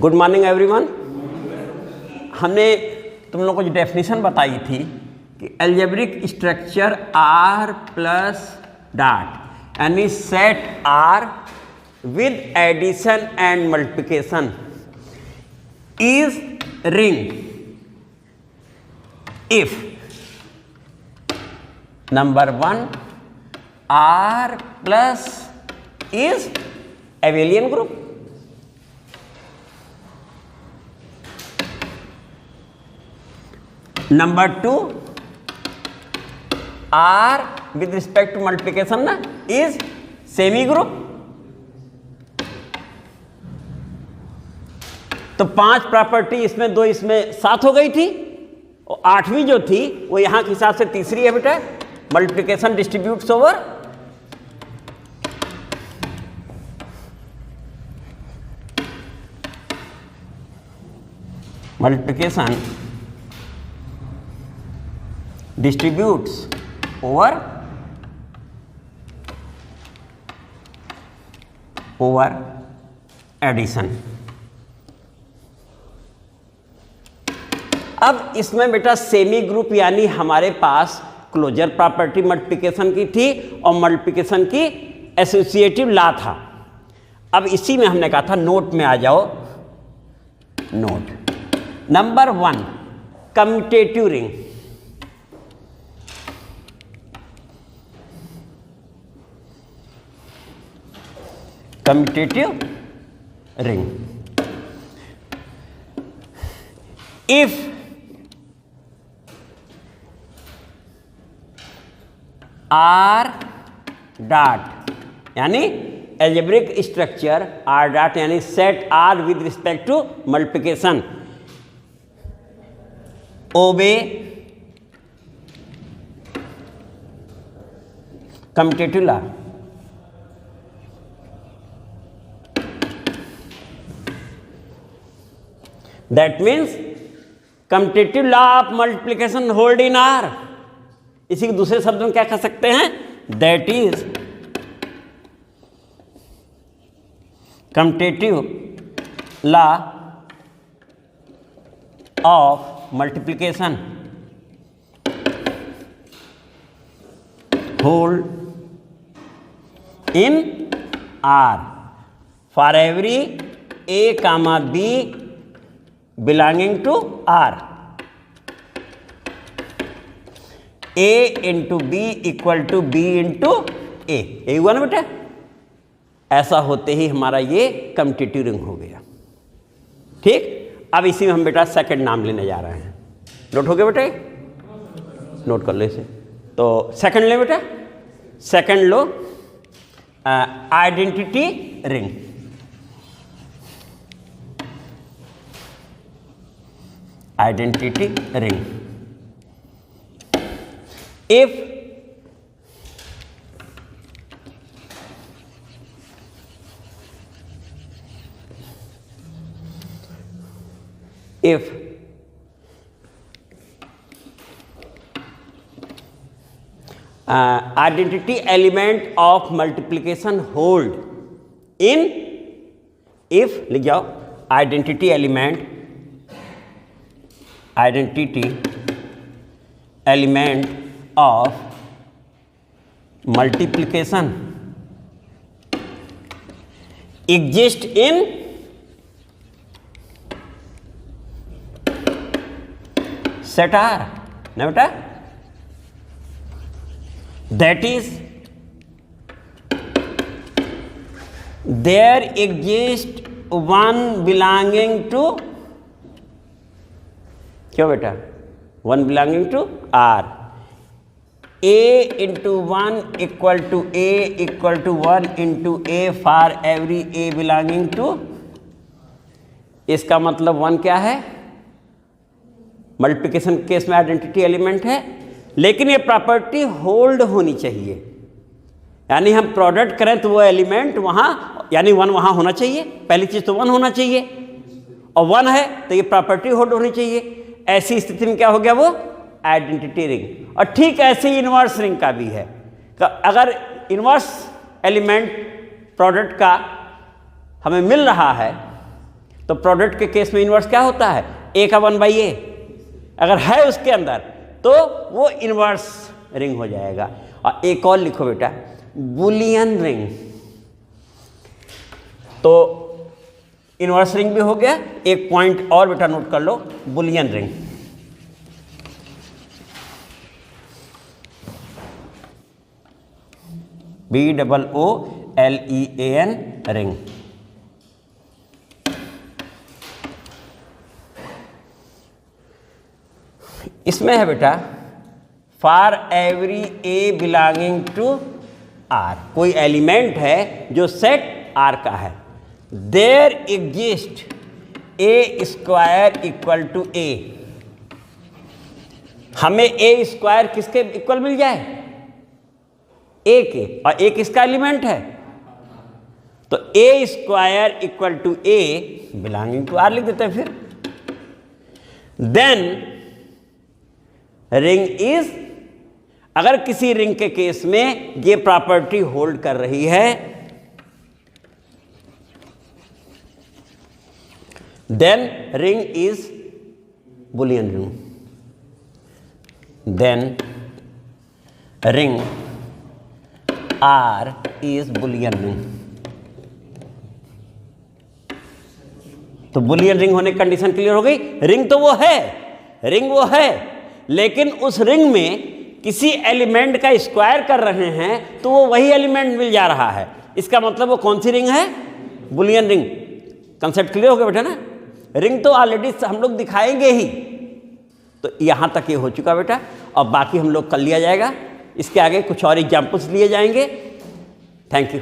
Good morning everyone. हमने तुम लोगों को जो डेफिनेशन बताई थी कि algebraic structure R plus dot यानी set R with addition and multiplication is ring if number 1 R plus is abelian group, number 2 R with respect to multiplication ना is सेमी ग्रुप। तो 5 प्रॉपर्टी इसमें 2 इसमें 7 हो गई थी और 8वीं जो थी वो यहां के हिसाब से तीसरी है बेटा, multiplication distributes over multiplication distributes over addition। अब इसमें बेटा सेमी ग्रुप यानी हमारे पास क्लोजर प्रॉपर्टी मल्टीप्लिकेशन की थी और मल्टीप्लिकेशन की एसोसिएटिव लॉ था। अब इसी में हमने कहा था नोट में आ जाओ। Note number 1 commutative ring, commutative ring if R dot यानी algebraic structure R dot यानी set R with respect to multiplication obey commutative law। That means commutative law of multiplication hold in R. इसी के दूसरे शब्द में क्या कह सकते हैं? That is commutative law of multiplication hold in R for every A comma B belonging to R। A into B equal to B into A, यही हुआ ना बेटा। ऐसा होते ही हमारा ये कम्यूटेटिव रिंग हो गया। ठीक, अब इसी में हम बेटा सेकंड नाम लेने जा रहे हैं। नोट हो गया बेटा, नोट कर लो इसे। तो सेकंड ले बेटा, second low identity ring. Identity ring if identity element of multiplication hold in if लिख जाओ identity element of multiplication exist in set R ना बेटा। that is there exists one belonging to क्यों बेटा? 1 belonging to R। A into 1 equal to A equal to 1 into A for every A belonging to। इसका मतलब 1 क्या है? Multiplication case में identity element है, लेकिन ये प्रॉपर्टी होल्ड होनी चाहिए। यानी हम प्रोडक्ट करें तो वो एलिमेंट वहाँ यानी 1 वहाँ होना चाहिए। पहली चीज़ तो 1 होना चाहिए और 1 है तो ये प्रॉपर्टी होल्ड होनी चाहिए। ऐसी स्थिति में क्या हो गया? वो आइडेंटिटी रिंग। और ठीक ऐसे ही इन्वर्स रिंग का भी है। अगर इन्वर्स एलिमेंट प्रोडक्ट का हमें मिल रहा है तो प्रोडक्ट के केस में इन्वर्स क्या होता है, ए का 1/a अगर है उसके अंदर तो वो इन्वर्स रिंग हो जाएगा। और एक और लिखो बेटा, बुलियन रिंग, तो इन्वर्स रिंग भी हो गया। एक पॉइंट और बेटा नोट कर लो, बुलियन रिंग। BOOLEAN ring. इसमें है बेटा for every A belonging to R, कोई एलिमेंट है जो सेट आर का है, there exist A square equal to A. हमें ए स्क्वायर किसके इक्वल मिल जाए, ए के, और ए किसका एलिमेंट है, तो A square equal to A belonging to R लिख देते हैं। फिर देन रिंग इज, अगर किसी रिंग के केस में ये प्रॉपर्टी होल्ड कर रही है, then ring is Boolean ring. Then ring R is Boolean ring. तो बुलियन रिंग होने की कंडीशन क्लियर हो गई। रिंग तो वो है, रिंग वो है, लेकिन उस रिंग में किसी एलिमेंट का स्क्वायर कर रहे हैं तो वो वही एलिमेंट मिल जा रहा है। इसका मतलब वो कौन सी रिंग है, बुलियन रिंग। कंसेप्ट क्लियर हो गया बेटा ना। रिंग तो ऑलरेडी हम लोग दिखाएंगे ही। तो यहाँ तक ये हो चुका बेटा, और बाकी हम लोग कर लिया जाएगा। इसके आगे कुछ और एग्जाम्पल्स लिए जाएंगे। Thank you.